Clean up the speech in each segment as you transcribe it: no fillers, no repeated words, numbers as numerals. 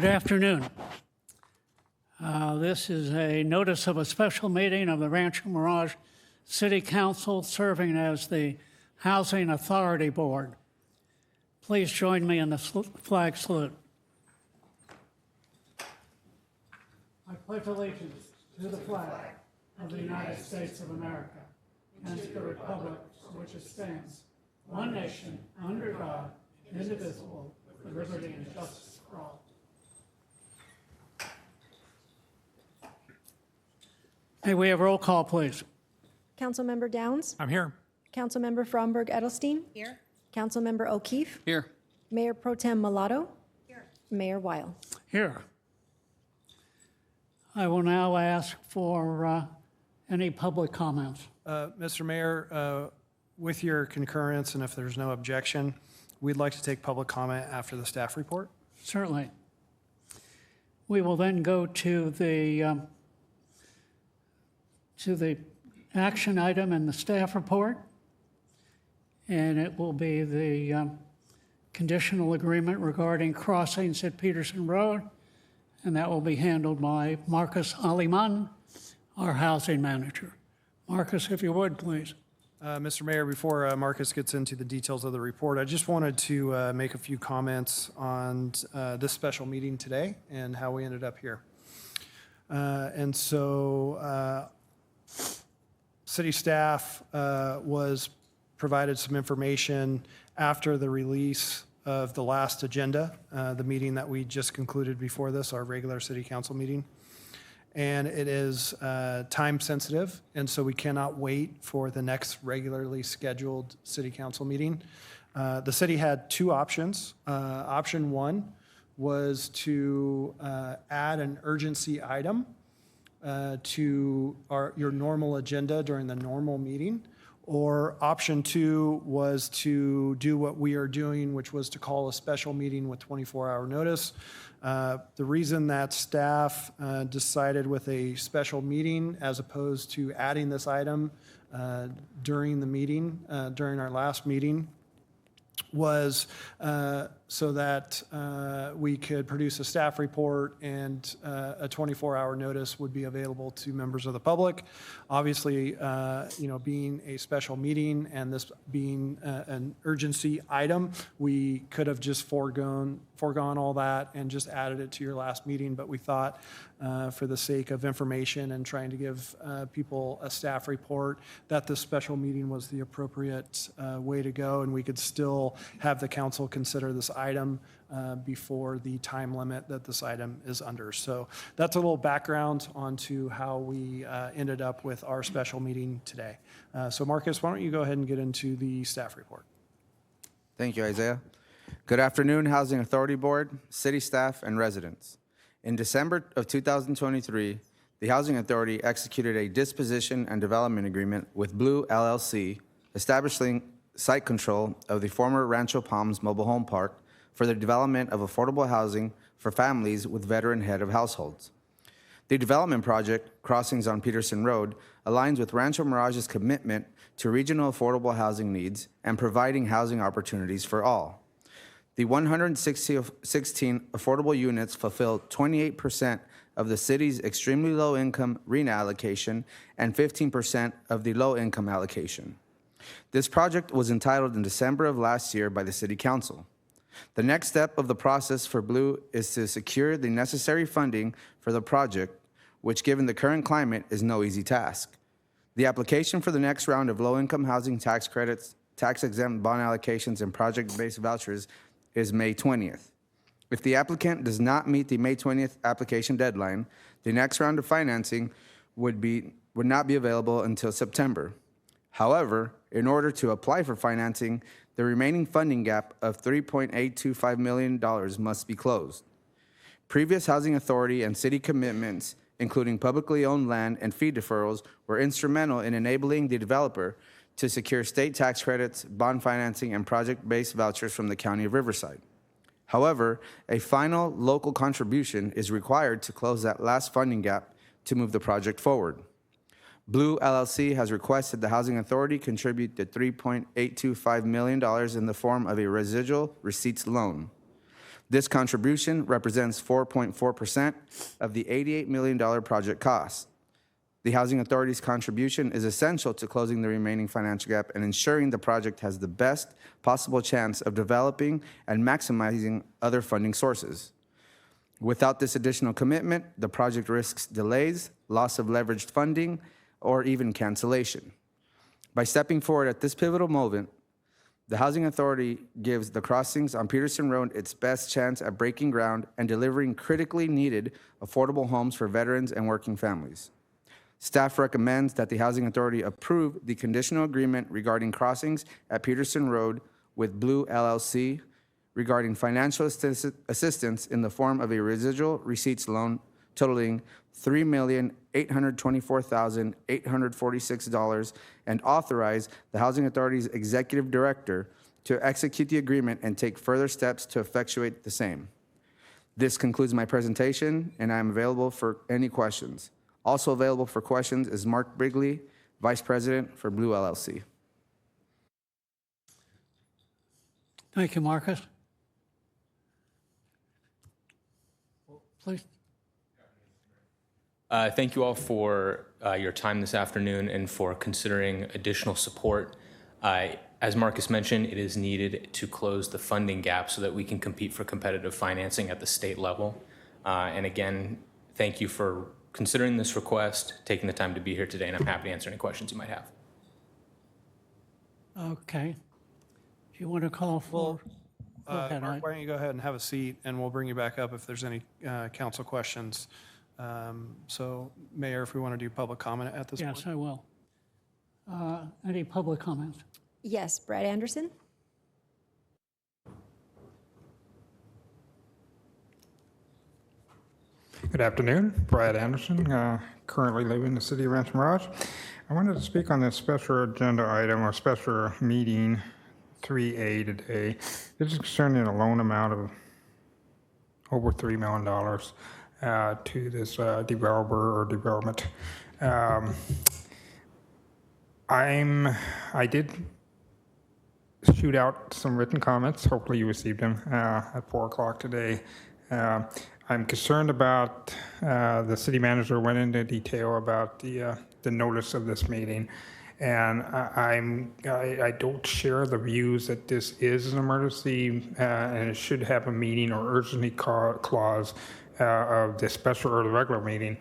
Good afternoon. This is a notice of a special meeting of the Rancho Mirage City Council serving as the Housing Authority Board. Please join me in the flag salute. I pledge allegiance to the flag of the United States of America and to the republic for which it stands, one nation, under God, indivisible, with liberty and justice for all. May we have roll call, please? Councilmember Downs? I'm here. Councilmember Fromberg Edelstein? Here. Councilmember O'Keefe? Here. Mayor Pro Tem Mulatto? Here. Mayor Weil? Here. I will now ask for any public comments. Mr. Mayor, with your concurrence and if there's no objection, we'd like to take public comment after the staff report. Certainly. We will then go to the action item in the staff report, and it will be the conditional agreement regarding crossings at Peterson Road, and that will be handled by Marcus Aliman, our housing manager. Marcus, if you would, please. Mr. Mayor, before Marcus gets into the details of the report, I just wanted to make a few comments on this special meeting today and how we ended up here. City staff was provided some information after the release of the last agenda, the meeting that we just concluded before this, our regular city council meeting. And it is time sensitive, and so we cannot wait for the next regularly scheduled city council meeting. The city had two options. Option one was to add an urgency item to your normal agenda during the normal meeting, or option two was to do what we are doing, which was to call a special meeting with 24-hour notice. The reason that staff decided with a special meeting as opposed to adding this item during the meeting, during our last meeting, was so that we could produce a staff report and a 24-hour notice would be available to members of the public. Obviously, being a special meeting and this being an urgency item, we could have just foregone all that and just added it to your last meeting, but we thought for the sake of information and trying to give people a staff report that this special meeting was the appropriate way to go, and we could still have the council consider this item before the time limit that this item is under. So that's a little background onto how we ended up with our special meeting today. So Marcus, why don't you go ahead and get into the staff report? Thank you, Isaiah. Good afternoon, Housing Authority Board, city staff, and residents. In December of 2023, the Housing Authority executed a disposition and development agreement with Blue LLC, establishing site control of the former Rancho Palms Mobile Home Park for the development of affordable housing for families with veteran head of households. The development project, Crossings on Peterson Road, aligns with Rancho Mirage's commitment to regional affordable housing needs and providing housing opportunities for all. The 116 affordable units fulfill 28% of the city's extremely low-income RENA allocation and 15% of the low-income allocation. This project was entitled in December of last year by the City Council. The next step of the process for Blue is to secure the necessary funding for the project, which given the current climate is no easy task. The application for the next round of low-income housing tax credits, tax-exempt bond allocations, and project-based vouchers is May 20th. If the applicant does not meet the May 20th application deadline, the next round of financing would not be available until September. However, in order to apply for financing, the remaining funding gap of $3.825 million must be closed. Previous Housing Authority and city commitments, including publicly owned land and fee deferrals, were instrumental in enabling the developer to secure state tax credits, bond financing, and project-based vouchers from the County of Riverside. However, a final local contribution is required to close that last funding gap to move the project forward. Blue LLC has requested the Housing Authority contribute the $3.825 million in the form of a residual receipts loan. This contribution represents 4.4% of the $88 million project cost. The Housing Authority's contribution is essential to closing the remaining financial gap and ensuring the project has the best possible chance of developing and maximizing other funding sources. Without this additional commitment, the project risks delays, loss of leveraged funding, or even cancellation. By stepping forward at this pivotal moment, the Housing Authority gives the crossings on Peterson Road its best chance at breaking ground and delivering critically needed affordable homes for veterans and working families. Staff recommends that the Housing Authority approve the conditional agreement regarding crossings at Peterson Road with Blue LLC regarding financial assistance in the form of a residual receipts loan totaling $3,824,846 and authorize the Housing Authority's Executive Director to execute the agreement and take further steps to effectuate the same. This concludes my presentation, and I am available for any questions. Also available for questions is Mark Brigley, Vice President for Blue LLC. Thank you, Marcus. Please. Thank you all for your time this afternoon and for considering additional support. As Marcus mentioned, it is needed to close the funding gap so that we can compete for competitive financing at the state level. And again, thank you for considering this request, taking the time to be here today, and I'm happy to answer any questions you might have. Okay. Do you want to call for? Go ahead, Mark, why don't you go ahead and have a seat, and we'll bring you back up if there's any council questions. So, Mayor, if we want to do public comment at this point? Yes, I will. Any public comments? Yes, Brad Anderson. Good afternoon, Brad Anderson, currently live in the city of Rancho Mirage. I wanted to speak on this special agenda item or special meeting 3A today. This is concerning a loan amount of over $3 million to this developer or development. I did shoot out some written comments. Hopefully you received them at 4 o'clock today. I'm concerned about the city manager went into detail about the notice of this meeting, and I don't share the views that this is an emergency and it should have a meeting or urgency clause of the special or the regular meeting.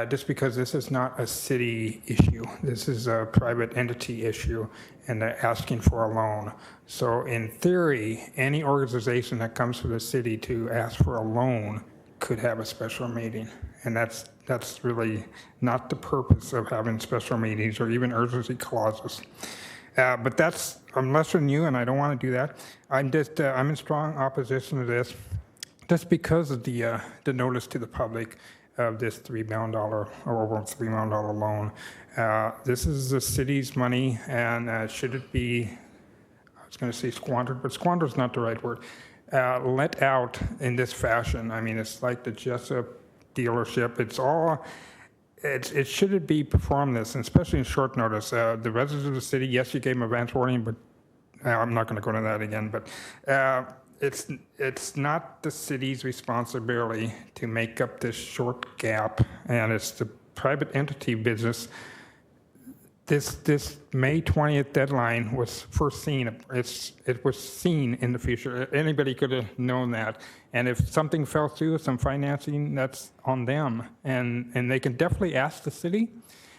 Just because this is not a city issue. This is a private entity issue, and they're asking for a loan. So in theory, any organization that comes to the city to ask for a loan could have a special meeting. And that's really not the purpose of having special meetings or even urgency clauses. But I'm lesser than you, and I don't want to do that. I'm in strong opposition to this, just because of the notice to the public of this $3 million or over $3 million loan. This is the city's money, and should it be, I was going to say squandered, but squandered is not the right word, let out in this fashion. I mean, it's like the Jessup dealership. It shouldn't be performed this, and especially in short notice. The residents of the city, yes, you gave them advance warning, but I'm not going to go into that again, but it's not the city's responsibility to make up this short gap, and it's the private entity business. This May 20th deadline was foreseen. It was seen in the future. Anybody could have known that. And if something fell through, some financing, that's on them. And they can definitely ask the city,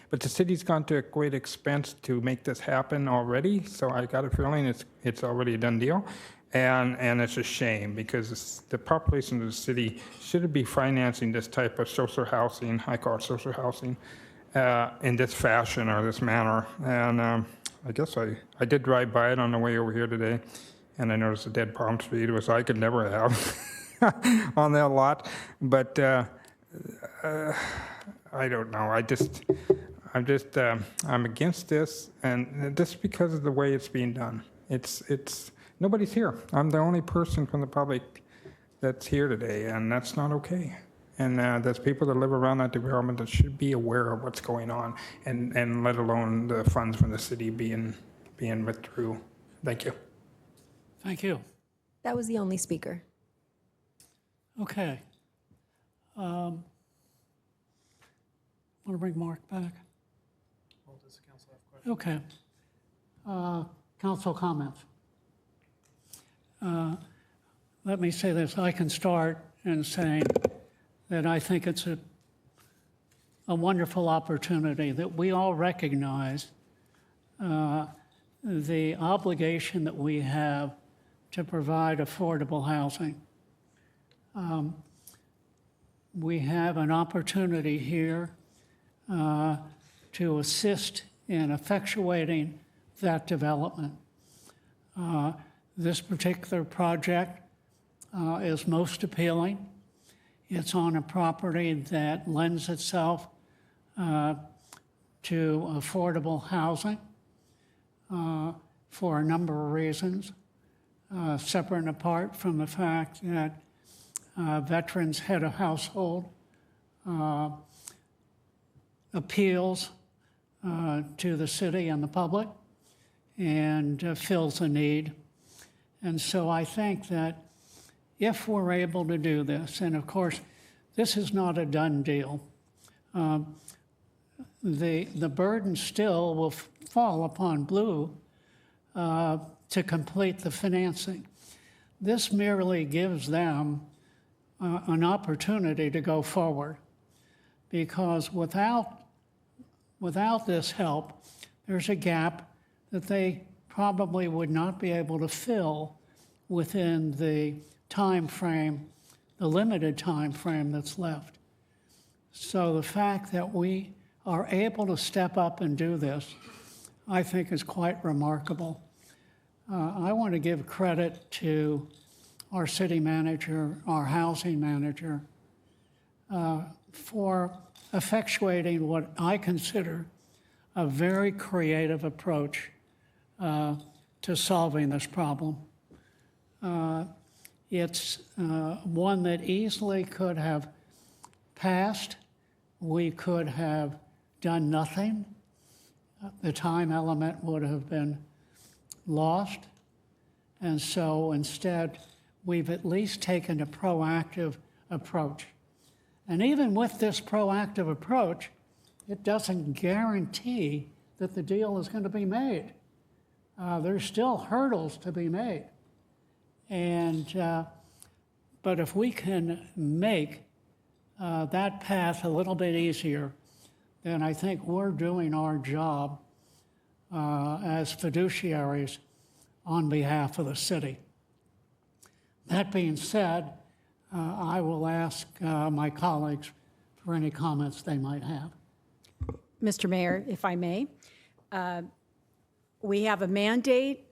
but the city's gone to a great expense to make this happen already. So I got a feeling it's already a done deal. And it's a shame, because the population of the city shouldn't be financing this type of social housing, I call it social housing, in this fashion or this manner. And I guess I did drive by it on the way over here today, and I noticed a dead palm tree, which I could never have on that lot. But I don't know. I'm against this, and just because of the way it's being done. It's nobody's here. I'm the only person from the public that's here today, and that's not okay. And there's people that live around that development that should be aware of what's going on, and let alone the funds from the city being withdrew. Thank you. Thank you. That was the only speaker. Okay. Want to bring Mark back? Okay. Council comments. Let me say this. I can start in saying that I think it's a wonderful opportunity that we all recognize the obligation that we have to provide affordable housing. We have an opportunity here to assist in effectuating that development. This particular project is most appealing. It's on a property that lends itself to affordable housing for a number of reasons, separate and apart from the fact that veterans head of household appeals to the city and the public and fills a need. And so I think that if we're able to do this, and of course, this is not a done deal, the burden still will fall upon Blue to complete the financing. This merely gives them an opportunity to go forward, because without this help, there's a gap that they probably would not be able to fill within the time frame, the limited time frame that's left. So the fact that we are able to step up and do this, I think is quite remarkable. I want to give credit to our city manager, our housing manager, for effectuating what I consider a very creative approach to solving this problem. It's one that easily could have passed. We could have done nothing. The time element would have been lost. And so instead, we've at least taken a proactive approach. And even with this proactive approach, it doesn't guarantee that the deal is going to be made. There's still hurdles to be made. And, but if we can make that path a little bit easier, then I think we're doing our job as fiduciaries on behalf of the city. That being said, I will ask my colleagues for any comments they might have. Mr. Mayor, if I may, we have a mandate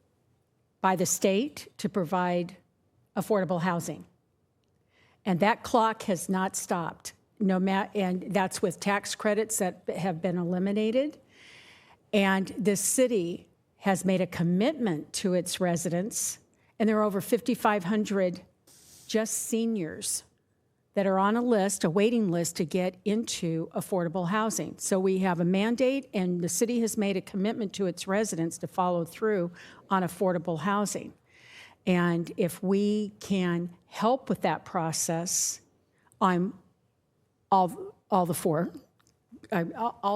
by the state to provide affordable housing. And that clock has not stopped. And that's with tax credits that have been eliminated. And the city has made a commitment to its residents, and there are over 5,500 just seniors that are on a list, a waiting list to get into affordable housing. So we have a mandate, and the city has made a commitment to its residents to follow through on affordable housing. And if we can help with that process, I'm all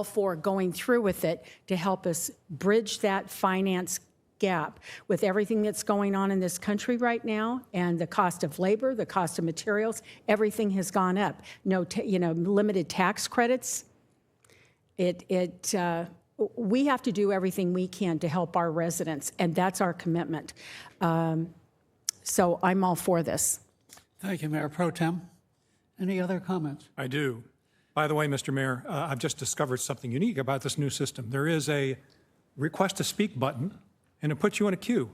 for going through with it to help us bridge that finance gap with everything that's going on in this country right now, and the cost of labor, the cost of materials, everything has gone up. Limited tax credits. We have to do everything we can to help our residents, and that's our commitment. So I'm all for this. Thank you, Mayor Pro Tem. Any other comments? I do. By the way, Mr. Mayor, I've just discovered something unique about this new system. There is a request to speak button, and it puts you in a queue.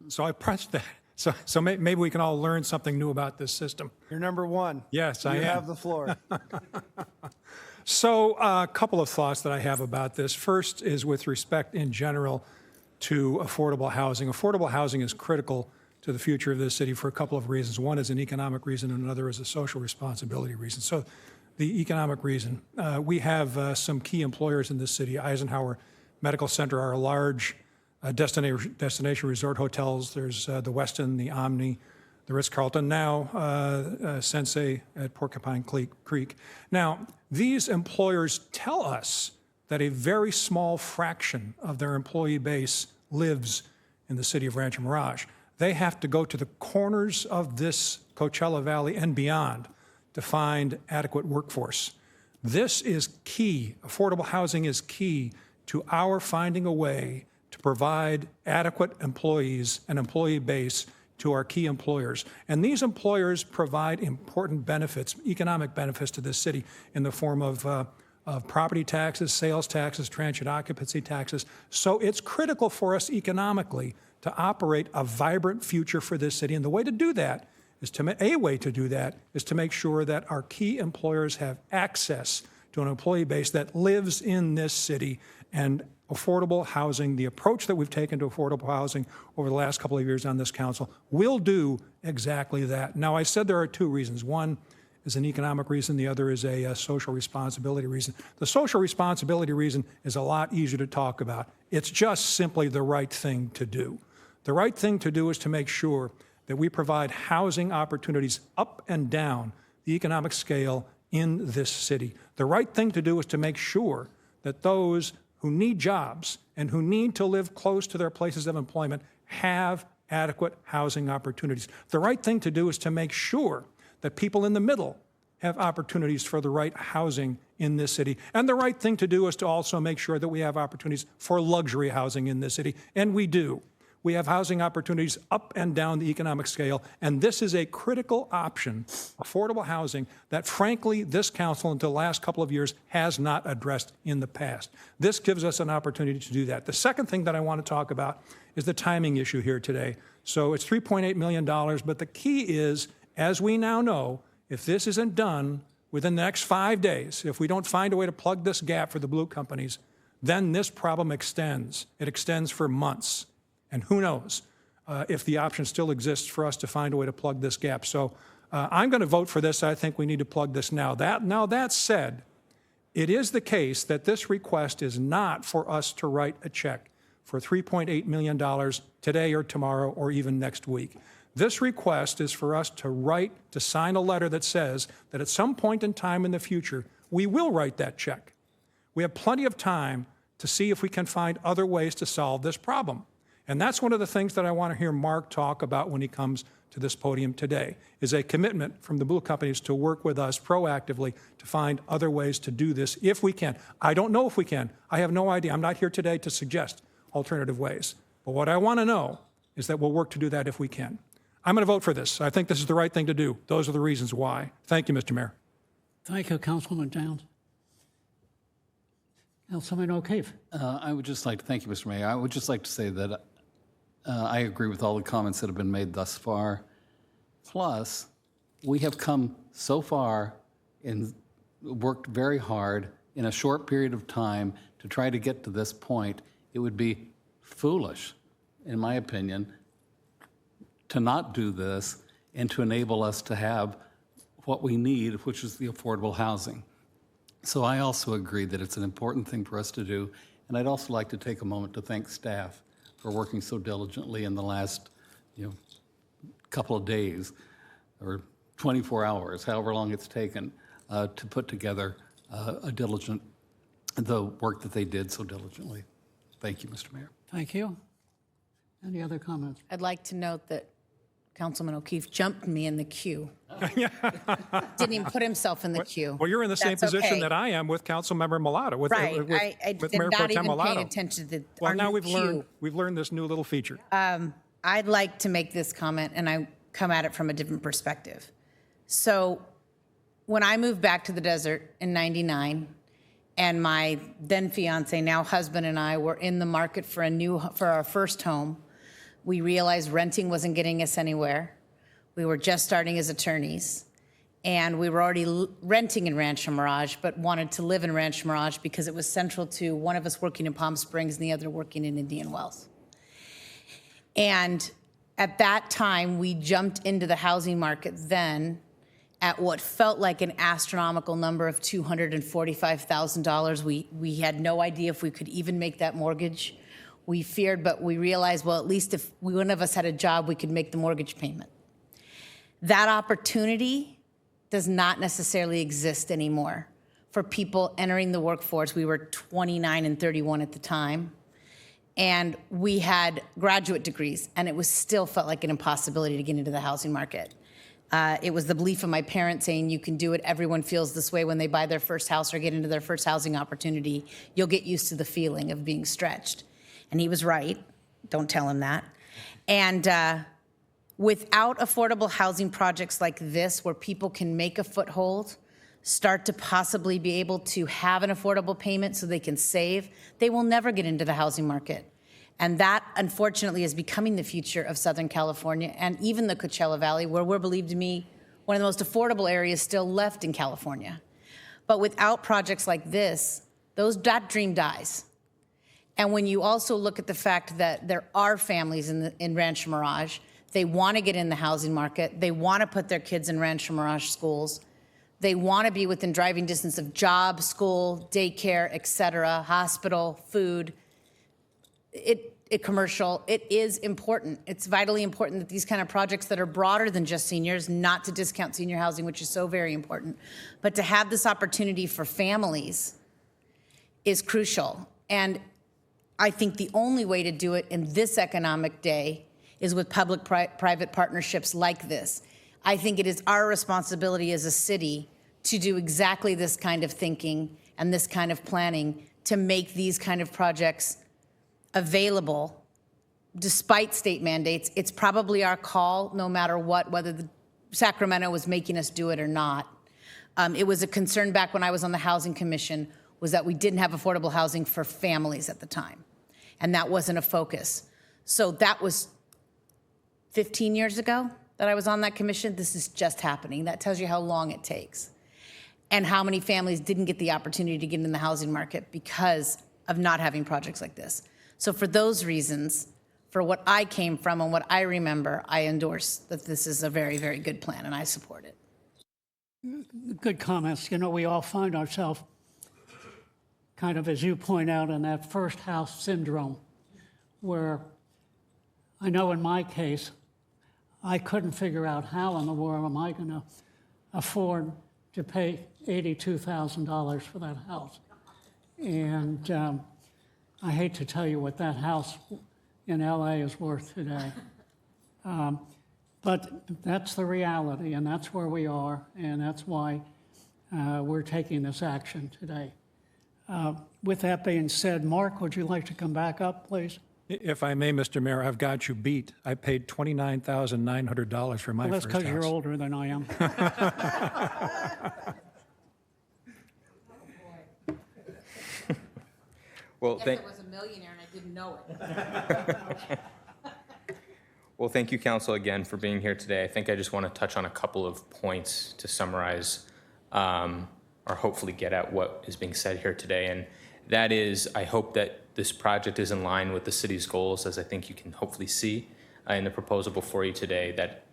So I pressed that. So maybe we can all learn something new about this system. You're number one. Yes, I am. You have the floor. So a couple of thoughts that I have about this. First is with respect in general to affordable housing. Affordable housing is critical to the future of this city for a couple of reasons. One is an economic reason, and another is a social responsibility reason. So the economic reason, we have some key employers in this city. Eisenhower Medical Center are large destination resort hotels. There's the Westin, the Omni, the Ritz-Carlton, now Sensei at Porcupine Creek. Now, these employers tell us that a very small fraction of their employee base lives in the city of Rancho Mirage. They have to go to the corners of this Coachella Valley and beyond to find adequate workforce. This is key. Affordable housing is key to our finding a way to provide adequate employees and employee base to our key employers. And these employers provide important benefits, economic benefits to this city in the form of property taxes, sales taxes, transient occupancy taxes. So it's critical for us economically to operate a vibrant future for this city. And the way to do that is to make sure that our key employers have access to an employee base that lives in this city. And affordable housing, the approach that we've taken to affordable housing over the last couple of years on this council will do exactly that. Now, I said there are two reasons. One is an economic reason. The other is a social responsibility reason. The social responsibility reason is a lot easier to talk about. It's just simply the right thing to do. The right thing to do is to make sure that we provide housing opportunities up and down the economic scale in this city. The right thing to do is to make sure that those who need jobs and who need to live close to their places of employment have adequate housing opportunities. The right thing to do is to make sure that people in the middle have opportunities for the right housing in this city. And the right thing to do is to also make sure that we have opportunities for luxury housing in this city. And we do. We have housing opportunities up and down the economic scale, and this is a critical option, affordable housing, that frankly this council until the last couple of years has not addressed in the past. This gives us an opportunity to do that. The second thing that I want to talk about is the timing issue here today. So it's $3.8 million, but the key is, as we now know, if this isn't done within the next 5 days, if we don't find a way to plug this gap for the blue companies, then this problem extends. It extends for months. And who knows if the option still exists for us to find a way to plug this gap. So I'm going to vote for this. I think we need to plug this now. That said, it is the case that this request is not for us to write a check for $3.8 million today or tomorrow or even next week. This request is for us to sign a letter that says that at some point in time in the future, we will write that check. We have plenty of time to see if we can find other ways to solve this problem. And that's one of the things that I want to hear Mark talk about when he comes to this podium today, is a commitment from the blue companies to work with us proactively to find other ways to do this if we can. I don't know if we can. I have no idea. I'm not here today to suggest alternative ways. But what I want to know is that we'll work to do that if we can. I'm going to vote for this. I think this is the right thing to do. Those are the reasons why. Thank you, Mr. Mayor. Thank you, Councilman Downs. Councilman O'Keefe. I would just like to thank you, Mr. Mayor. I would just like to say that I agree with all the comments that have been made thus far. Plus, we have come so far and worked very hard in a short period of time to try to get to this point. It would be foolish, in my opinion, to not do this and to enable us to have what we need, which is the affordable housing. So I also agree that it's an important thing for us to do. And I'd also like to take a moment to thank staff for working so diligently in the last couple of days or 24 hours, however long it's taken, to put together the work that they did so diligently. Thank you, Mr. Mayor. Thank you. Any other comments? I'd like to note that Councilman O'Keefe jumped me in the queue. Didn't even put himself in the queue. Well, you're in the same That's position okay. that I am with Councilmember Malata. With I with did Mayor Pro not Tem even pay Malata. attention to Well, our now new we've learned this new little feature. I'd like to make this comment, and I come at it from a different perspective. So when I moved back to the desert in '99, and my then fiance, now husband, and I were in the market for our first home, we realized renting wasn't getting us anywhere. We were just starting as attorneys, and we were already renting in Rancho Mirage, but wanted to live in Rancho Mirage because it was central to one of us working in Palm Springs and the other working in Indian Wells. And at that time, we jumped into the housing market then at what felt like an astronomical number of $245,000. We had no idea if we could even make that mortgage. We feared, but we realized, well, at least if one of us had a job, we could make the mortgage payment. That opportunity does not necessarily exist anymore for people entering the workforce. We were 29 and 31 at the time, and we had graduate degrees, and it was still felt like an impossibility to get into the housing market. It was the belief of my parents saying, you can do it. Everyone feels this way when they buy their first house or get into their first housing opportunity. You'll get used to the feeling of being stretched. And he was right. Don't tell him that. And without affordable housing projects like this, where people can make a foothold, start to possibly be able to have an affordable payment so they can save, they will never get into the housing market. And that, unfortunately, is becoming the future of Southern California and even the Coachella Valley, where we're believed to be one of the most affordable areas still left in California. But without projects like this, that dream dies. And when you also look at the fact that there are families in Rancho Mirage, they want to get in the housing market, they want to put their kids in Rancho Mirage schools, they want to be within driving distance of job, school, daycare, et cetera, hospital, food, commercial, it is important. It's vitally important that these kind of projects that are broader than just seniors, not to discount senior housing, which is so very important, but to have this opportunity for families is crucial. And I think the only way to do it in this economic day is with public-private partnerships like this. I think it is our responsibility as a city to do exactly this kind of thinking and this kind of planning to make these kind of projects available despite state mandates. It's probably our call, no matter what, whether Sacramento was making us do it or not. It was a concern back when I was on the Housing Commission, was that we didn't have affordable housing for families at the time. And that wasn't a focus. So that was 15 years ago that I was on that commission. This is just happening. That tells you how long it takes and how many families didn't get the opportunity to get in the housing market because of not having projects like this. So for those reasons, for what I came from and what I remember, I endorse that this is a very, very good plan, and I support it. Good comments. You know, we all find ourselves kind of, as you point out, in that first house syndrome, where I know in my case, I couldn't figure out how in the world am I going to afford to pay $82,000 for that house. And I hate to tell you what that house in LA is worth today. But that's the reality, and that's where we are, and that's why we're taking this action today. With that being said, Mark, would you like to come back up, please? If I may, Mr. Mayor, I've got you beat. I paid $29,900 for my Well, that's first house. because you're older than I am. Well, Yes, I was a millionaire and I didn't know it. Well, thank you, Council, again for being here today. I think I just want to touch on a couple of points to summarize or hopefully get at what is being said here today. And that is, I hope that this project is in line with the city's goals, as I think you can hopefully see in the proposal before you today, that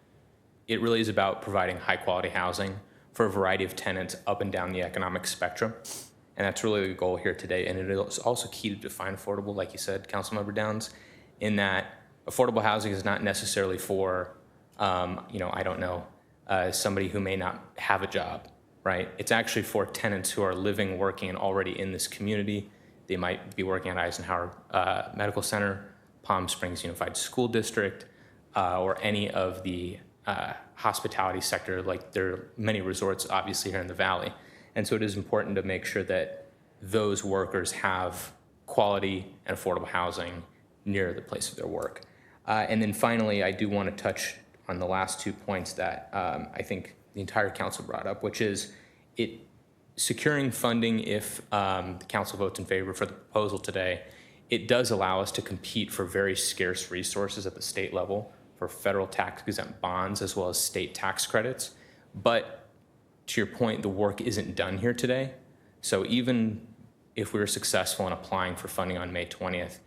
it really is about providing high-quality housing for a variety of tenants up and down the economic spectrum. And that's really the goal here today. And it is also key to define affordable, like you said, Councilmember Downs, in that affordable housing is not necessarily for, I don't know, somebody who may not have a job, right? It's actually for tenants who are living, working, and already in this community. They might be working at Eisenhower Medical Center, Palm Springs Unified School District, or any of the hospitality sector, like there are many resorts, obviously, here in the Valley. And so it is important to make sure that those workers have quality and affordable housing near the place of their work. And then finally, I do want to touch on the last 2 points that I think the entire council brought up, which is securing funding if the council votes in favor for the proposal today. It does allow us to compete for very scarce resources at the state level for federal tax-exempt bonds as well as state tax credits. But to your point, the work isn't done here today. So even if we were successful in applying for funding on May 20th,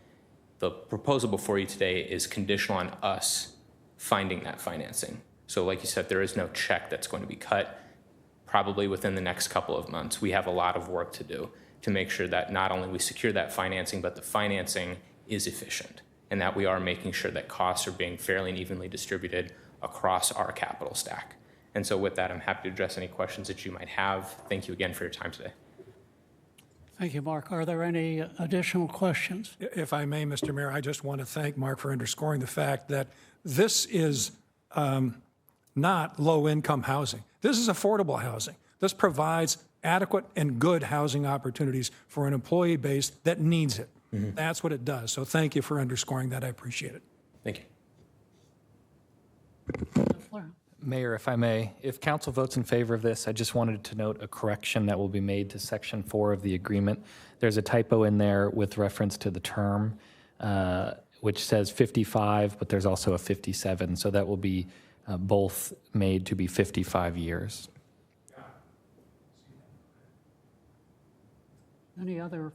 the proposal before you today is conditional on us finding that financing. So like you said, there is no check that's going to be cut probably within the next couple of months. We have a lot of work to do to make sure that not only we secure that financing, but the financing is efficient and that we are making sure that costs are being fairly and evenly distributed across our capital stack. And so with that, I'm happy to address any questions that you might have. Thank you again for your time today. Thank you, Mark. Are there any additional questions? If I may, Mr. Mayor, I just want to thank Mark for underscoring the fact that this is not low-income housing. This is affordable housing. This provides adequate and good housing opportunities for an employee base that needs it. That's what it does. So thank you for underscoring that. I appreciate it. Thank you. Mayor, if I may, if council votes in favor of this, I just wanted to note a correction that will be made to Section 4 of the agreement. There's a typo in there with reference to the term, which says 55, but there's also a 57. So that will be both made to be 55 years. Any other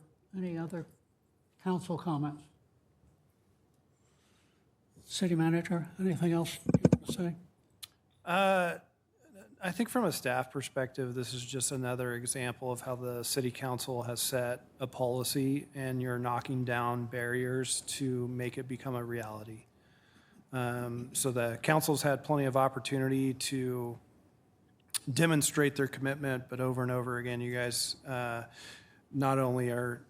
council comments? City manager, anything else you want to say? I think from a staff perspective, this is just another example of how the city council has set a policy and you're knocking down barriers to make it become a reality. So the council's had plenty of opportunity to demonstrate their commitment, but over and over again, you guys not only are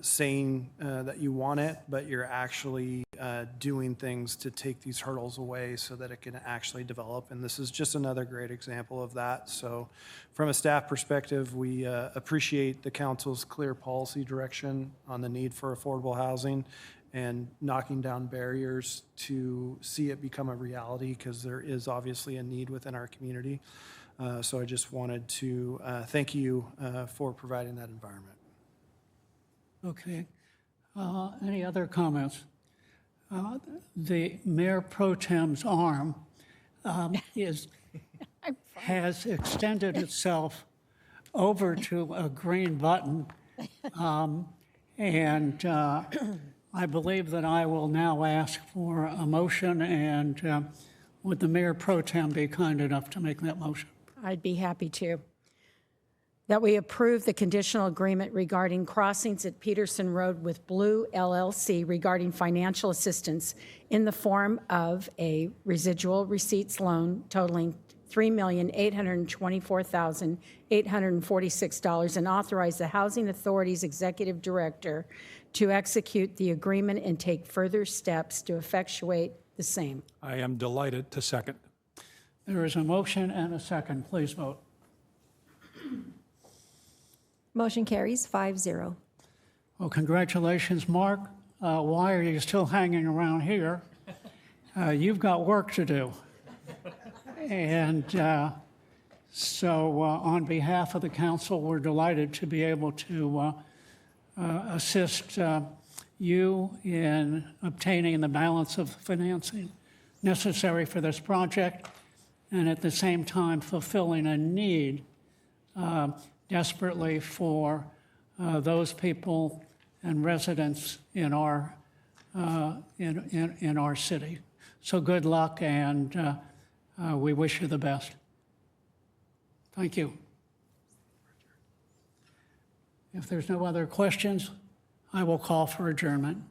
saying that you want it, but you're actually doing things to take these hurdles away so that it can actually develop. And this is just another great example of that. So from a staff perspective, we appreciate the council's clear policy direction on the need for affordable housing and knocking down barriers to see it become a reality, because there is obviously a need within our community. So I just wanted to thank you for providing that environment. Okay. Any other comments? The Mayor Pro Tem's arm has extended itself over to a green button, and I believe that I will now ask for a motion, and would the Mayor Pro Tem be kind enough to make that motion? I'd be happy to. That we approve the conditional agreement regarding crossings at Peterson Road with Blue LLC regarding financial assistance in the form of a residual receipts loan totaling $3,824,846 and authorize the Housing Authority's Executive Director to execute the agreement and take further steps to effectuate the same. I am delighted to second. There is a motion and a second. Please vote. Motion carries 5-0. Well, congratulations, Mark. Why are you still hanging around here? You've got work to do. And so on behalf of the council, we're delighted to be able to assist you in obtaining the balance of financing necessary for this project, and at the same time fulfilling a need desperately for those people and residents in our in our city. So good luck, and we wish you the best. Thank you. If there's no other questions, I will call for adjournment.